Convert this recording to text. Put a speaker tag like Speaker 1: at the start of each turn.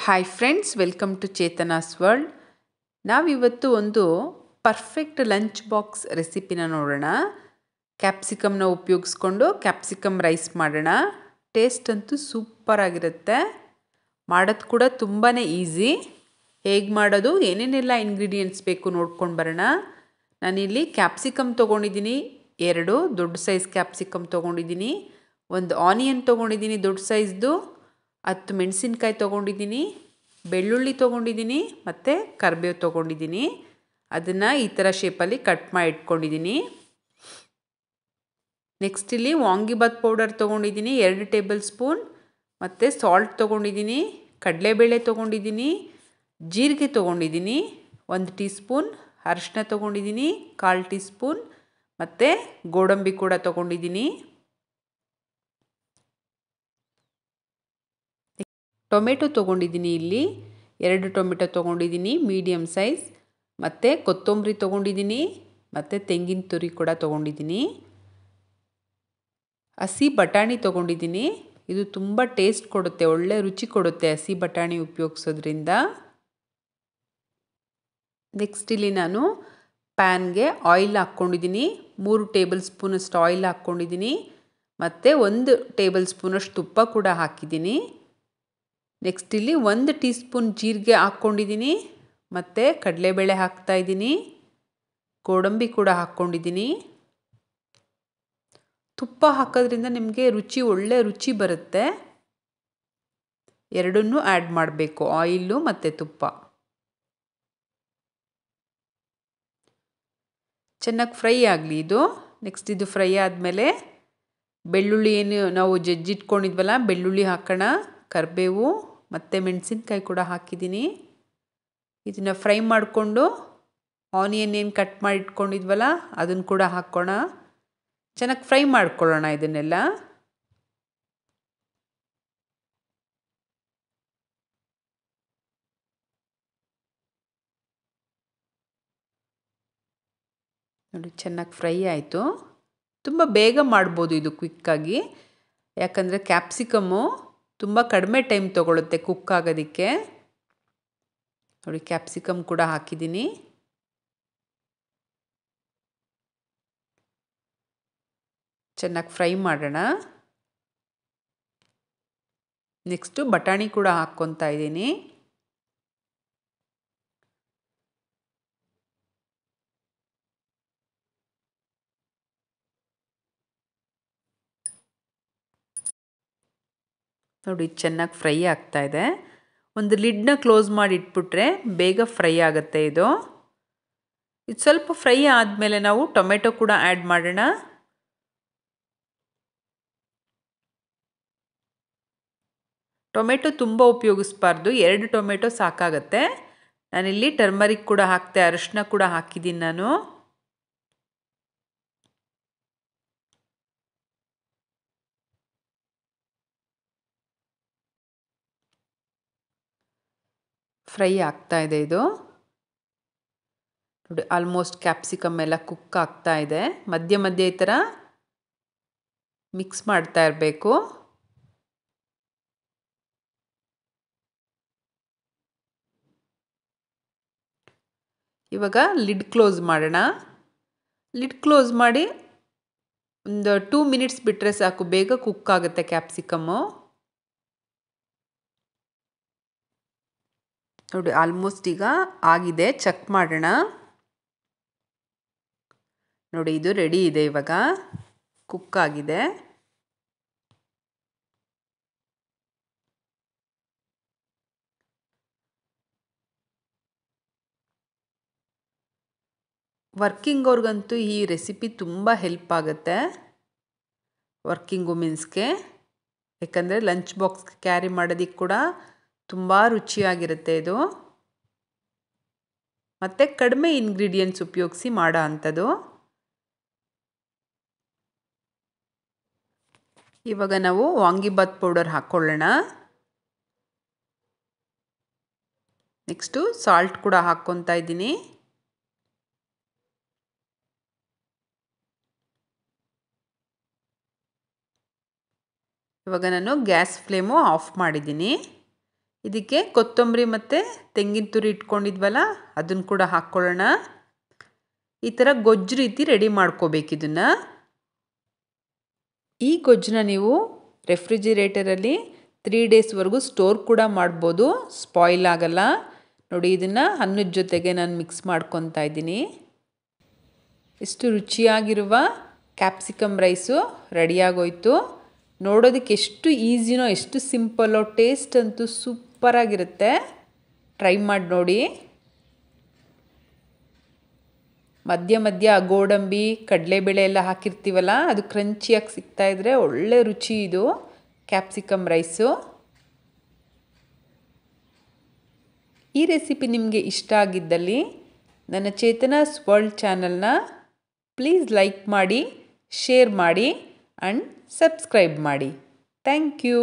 Speaker 1: Hi friends, welcome to Chetana's world. ನಾವಿವತ್ತು ಒಂದು perfect lunch box ರೆಸಿಪಿನ ನೋಡೋಣ. ಕ್ಯಾಪ್ಸಿಕಮ್ನ ಉಪಯೋಗಿಸ್ಕೊಂಡು ಕ್ಯಾಪ್ಸಿಕಮ್ ರೈಸ್ ಮಾಡೋಣ. ಟೇಸ್ಟ್ ಅಂತೂ ಸೂಪರ್ ಆಗಿರುತ್ತೆ. ಮಾಡೋದು ಕೂಡ ತುಂಬಾ ಈಸಿ. ಹೇಗೆ ಮಾಡೋದು, ಏನೇನೆಲ್ಲ ಇಂಗ್ರೀಡಿಯೆಂಟ್ಸ್ ಬೇಕು ನೋಡ್ಕೊಂಡು ಬರೋಣ. ನಾನಿಲ್ಲಿ ಕ್ಯಾಪ್ಸಿಕಮ್ ತೊಗೊಂಡಿದ್ದೀನಿ, 2 ದೊಡ್ಡ ಸೈಜ್ ಕ್ಯಾಪ್ಸಿಕಮ್ ತೊಗೊಂಡಿದ್ದೀನಿ. ಒಂದು ಆನಿಯನ್ ತೊಗೊಂಡಿದ್ದೀನಿ ದೊಡ್ಡ ಸೈಜ್ದು, 10 ಮೆಣಸಿನ್ಕಾಯಿ ತೊಗೊಂಡಿದ್ದೀನಿ, ಬೆಳ್ಳುಳ್ಳಿ ತೊಗೊಂಡಿದ್ದೀನಿ ಮತ್ತು ಕರಿಬೇವು ತೊಗೊಂಡಿದ್ದೀನಿ. ಅದನ್ನು ಈ ಥರ ಶೇಪಲ್ಲಿ ಕಟ್ ಮಾಡಿ ಇಟ್ಕೊಂಡಿದ್ದೀನಿ. ನೆಕ್ಸ್ಟ್ ಇಲ್ಲಿ ವಾಂಗಿಬಾತ್ ಪೌಡರ್ ತೊಗೊಂಡಿದ್ದೀನಿ 2 ಟೇಬಲ್ ಸ್ಪೂನ್, ಮತ್ತು ಸಾಲ್ಟ್ ತೊಗೊಂಡಿದ್ದೀನಿ, ಕಡಲೆಬೇಳೆ ತೊಗೊಂಡಿದ್ದೀನಿ, ಜೀರಿಗೆ ತೊಗೊಂಡಿದ್ದೀನಿ 1 ಟೀ ಸ್ಪೂನ್, ಅರಿಶಿನ ತೊಗೊಂಡಿದ್ದೀನಿ 1/4 ಟೀ ಸ್ಪೂನ್, ಮತ್ತು ಗೋಡಂಬಿ ಕೂಡ ತೊಗೊಂಡಿದ್ದೀನಿ. ಟೊಮೆಟೊ ತೊಗೊಂಡಿದ್ದೀನಿ, ಇಲ್ಲಿ 2 ಟೊಮೆಟೊ ತೊಗೊಂಡಿದ್ದೀನಿ ಮೀಡಿಯಮ್ ಸೈಜ್, ಮತ್ತು ಕೊತ್ತಂಬರಿ ತೊಗೊಂಡಿದ್ದೀನಿ, ಮತ್ತು ತೆಂಗಿನ ತುರಿ ಕೂಡ ತೊಗೊಂಡಿದ್ದೀನಿ. ಹಸಿ ಬಟಾಣಿ ತೊಗೊಂಡಿದ್ದೀನಿ. ಇದು ತುಂಬ ಟೇಸ್ಟ್ ಕೊಡುತ್ತೆ, ಒಳ್ಳೆ ರುಚಿ ಕೊಡುತ್ತೆ ಹಸಿ ಬಟಾಣಿ ಉಪಯೋಗಿಸೋದ್ರಿಂದ. ನೆಕ್ಸ್ಟ್ ಇಲ್ಲಿ ನಾನು ಪ್ಯಾನ್ಗೆ ಆಯಿಲ್ ಹಾಕ್ಕೊಂಡಿದ್ದೀನಿ. 3 ಟೇಬಲ್ ಸ್ಪೂನಷ್ಟು ಆಯಿಲ್ ಹಾಕ್ಕೊಂಡಿದ್ದೀನಿ, ಮತ್ತು 1 ಟೇಬಲ್ ಸ್ಪೂನಷ್ಟು ತುಪ್ಪ ಕೂಡ ಹಾಕಿದ್ದೀನಿ. ನೆಕ್ಸ್ಟ್ ಇಲ್ಲಿ 1 ಟೀ ಸ್ಪೂನ್ ಜೀರಿಗೆ ಹಾಕ್ಕೊಂಡಿದ್ದೀನಿ, ಮತ್ತು ಕಡಲೆಬೇಳೆ ಹಾಕ್ತಾಯಿದ್ದೀನಿ, ಗೋಡಂಬಿ ಕೂಡ ಹಾಕ್ಕೊಂಡಿದ್ದೀನಿ. ತುಪ್ಪ ಹಾಕೋದ್ರಿಂದ ನಿಮಗೆ ಒಳ್ಳೆ ರುಚಿ ಬರುತ್ತೆ. ಎರಡನ್ನೂ ಆ್ಯಡ್ ಮಾಡಬೇಕು, ಆಯಿಲು ಮತ್ತು ತುಪ್ಪ. ಚೆನ್ನಾಗಿ ಫ್ರೈ ಆಗಲಿ ಇದು. ನೆಕ್ಸ್ಟ್ ಇದು ಫ್ರೈ ಆದಮೇಲೆ ಬೆಳ್ಳುಳ್ಳಿ ಏನು ನಾವು ಜಜ್ಜಿಟ್ಕೊಂಡಿದ್ವಲ್ಲ, ಬೆಳ್ಳುಳ್ಳಿ ಹಾಕೋಣ, ಕರಿಬೇವು ಮತ್ತು ಮೆಣಸಿನ್ಕಾಯಿ ಕೂಡ ಹಾಕಿದ್ದೀನಿ. ಇದನ್ನು ಫ್ರೈ ಮಾಡಿಕೊಂಡು ಆನಿಯನ್ ಏನು ಕಟ್ ಮಾಡಿ ಇಟ್ಕೊಂಡಿದ್ವಲ್ಲ ಅದನ್ನು ಕೂಡ ಹಾಕೋಣ. ಚೆನ್ನಾಗಿ ಫ್ರೈ ಮಾಡ್ಕೊಳ್ಳೋಣ ಇದನ್ನೆಲ್ಲ. ನೋಡಿ, ಚೆನ್ನಾಗಿ ಫ್ರೈ ಆಯಿತು. ತುಂಬ ಬೇಗ ಮಾಡ್ಬೋದು ಇದು ಕ್ವಿಕ್ಕಾಗಿ, ಯಾಕಂದರೆ ಕ್ಯಾಪ್ಸಿಕಮ್ಮು ತುಂಬ ಕಡಿಮೆ ಟೈಮ್ ತೊಗೊಳುತ್ತೆ ಕುಕ್ ಆಗೋದಕ್ಕೆ. ನೋಡಿ, ಕ್ಯಾಪ್ಸಿಕಮ್ ಕೂಡ ಹಾಕಿದ್ದೀನಿ. ಚೆನ್ನಾಗಿ ಫ್ರೈ ಮಾಡೋಣ. ನೆಕ್ಸ್ಟು ಬಟಾಣಿ ಕೂಡ ಹಾಕ್ಕೊತಾ ಇದ್ದೀನಿ. ನೋಡಿ, ಚೆನ್ನಾಗಿ ಫ್ರೈ ಆಗ್ತಾಯಿದೆ. ಒಂದು ಲಿಡ್ನ ಕ್ಲೋಸ್ ಮಾಡಿ ಇಟ್ಬಿಟ್ರೆ ಬೇಗ ಫ್ರೈ ಆಗುತ್ತೆ ಇದು. ಇದು ಸ್ವಲ್ಪ ಫ್ರೈ ಆದಮೇಲೆ ನಾವು ಟೊಮೆಟೊ ಕೂಡ ಆ್ಯಡ್ ಮಾಡೋಣ. ಟೊಮೆಟೊ ತುಂಬ ಉಪಯೋಗಿಸ್ಬಾರ್ದು, 2 ಟೊಮೆಟೊ ಸಾಕಾಗತ್ತೆ. ನಾನಿಲ್ಲಿ ಟರ್ಮರಿಕ್ ಕೂಡ ಹಾಕ್ತೆ, ಅರಿಶಿನ ಕೂಡ ಹಾಕಿದ್ದೀನಿ ನಾನು. ಫ್ರೈ ಆಗ್ತಾ ಇದೆ ಇದು. ನೋಡಿ, ಆಲ್ಮೋಸ್ಟ್ ಕ್ಯಾಪ್ಸಿಕಮ್ ಎಲ್ಲ ಕುಕ್ ಆಗ್ತಾ ಇದೆ. ಮಧ್ಯೆ ಮಧ್ಯೆ ಈ ಥರ ಮಿಕ್ಸ್ ಮಾಡ್ತಾ ಇರಬೇಕು. ಇವಾಗ ಲಿಡ್ ಕ್ಲೋಸ್ ಮಾಡೋಣ. ಲಿಡ್ ಕ್ಲೋಸ್ ಮಾಡಿ ಒಂದು 2 ಮಿನಿಟ್ಸ್ ಬಿಟ್ಟರೆ ಸಾಕು, ಬೇಗ ಕುಕ್ ಆಗುತ್ತೆ ಕ್ಯಾಪ್ಸಿಕಮ್ಮು. ನೋಡಿ, ಆಲ್ಮೋಸ್ಟ್ ಈಗ ಆಗಿದೆ, ಚೆಕ್ ಮಾಡೋಣ. ನೋಡಿ, ಇದು ರೆಡಿ ಇದೆ, ಇವಾಗ ಕುಕ್ ಆಗಿದೆ. ವರ್ಕಿಂಗ್ ಅವ್ರಿಗಂತೂ ಈ ರೆಸಿಪಿ ತುಂಬ ಹೆಲ್ಪ್ ಆಗುತ್ತೆ, ವರ್ಕಿಂಗ್ ವುಮೆನ್ಸ್ಗೆ. ಯಾಕಂದರೆ ಲಂಚ್ ಬಾಕ್ಸ್ ಕ್ಯಾರಿ ಮಾಡೋದಕ್ಕೆ ಕೂಡ ತುಂಬ ರುಚಿಯಾಗಿರುತ್ತೆ ಇದು, ಮತ್ತು ಕಡಿಮೆ ಇಂಗ್ರೀಡಿಯೆಂಟ್ಸ್ ಉಪಯೋಗಿಸಿ ಮಾಡೋ ಅಂಥದ್ದು. ಇವಾಗ ನಾವು ವಾಂಗಿಬಾತ್ ಪೌಡರ್ ಹಾಕ್ಕೊಳ್ಳೋಣ. ನೆಕ್ಸ್ಟು ಸಾಲ್ಟ್ ಕೂಡ ಹಾಕ್ಕೊತಾ ಇದ್ದೀನಿ. ಇವಾಗ ನಾನು ಗ್ಯಾಸ್ ಫ್ಲೇಮು ಆಫ್ ಮಾಡಿದ್ದೀನಿ. ಇದಕ್ಕೆ ಕೊತ್ತಂಬರಿ ಮತ್ತು ತೆಂಗಿನ ತುರಿ ಇಟ್ಕೊಂಡಿದ್ವಲ್ಲ ಅದನ್ನು ಕೂಡ ಹಾಕ್ಕೊಳ್ಳೋಣ. ಈ ಥರ ಗೊಜ್ಜು ರೀತಿ ರೆಡಿ ಮಾಡ್ಕೋಬೇಕು ಇದನ್ನು. ಈ ಗೊಜ್ಜನ್ನ ನೀವು ರೆಫ್ರಿಜಿರೇಟರಲ್ಲಿ 3 ಡೇಸ್ವರೆಗೂ ಸ್ಟೋರ್ ಕೂಡ ಮಾಡ್ಬೋದು, ಸ್ಪಾಯ್ಲ್ ಆಗಲ್ಲ. ನೋಡಿ ಇದನ್ನು ಅನ್ನದ ಜೊತೆಗೆ ನಾನು ಮಿಕ್ಸ್ ಮಾಡ್ಕೊತಾ ಇದ್ದೀನಿ. ಎಷ್ಟು ರುಚಿಯಾಗಿರುವ ಕ್ಯಾಪ್ಸಿಕಮ್ ರೈಸು ರೆಡಿಯಾಗೋಯ್ತು. ನೋಡೋದಕ್ಕೆ ಎಷ್ಟು ಈಸಿನೋ ಎಷ್ಟು ಸಿಂಪಲ್ಲೋ, ಟೇಸ್ಟ್ ಅಂತೂ ಸೂಪರಾಗಿರುತ್ತೆ. ಟ್ರೈ ಮಾಡಿ ನೋಡಿ. ಮಧ್ಯ ಮಧ್ಯ ಗೋಡಂಬಿ ಕಡಲೆಬೇಳೆ ಎಲ್ಲ ಹಾಕಿರ್ತೀವಲ್ಲ ಅದು ಕ್ರಂಚಿಯಾಗಿ ಸಿಗ್ತಾಯಿದ್ರೆ ಒಳ್ಳೆ ರುಚಿ ಇದು ಕ್ಯಾಪ್ಸಿಕಮ್ ರೈಸು. ಈ ರೆಸಿಪಿ ನಿಮಗೆ ಇಷ್ಟ ಆಗಿದ್ದಲ್ಲಿ ನನ್ನ ಚೇತನಾಸ್ ವರ್ಲ್ಡ್ ಚಾನಲ್ನ ಪ್ಲೀಸ್ ಲೈಕ್ ಮಾಡಿ, ಶೇರ್ ಮಾಡಿ ಆ್ಯಂಡ್ ಸಬ್ಸ್ಕ್ರೈಬ್ ಮಾಡಿ. Thank you.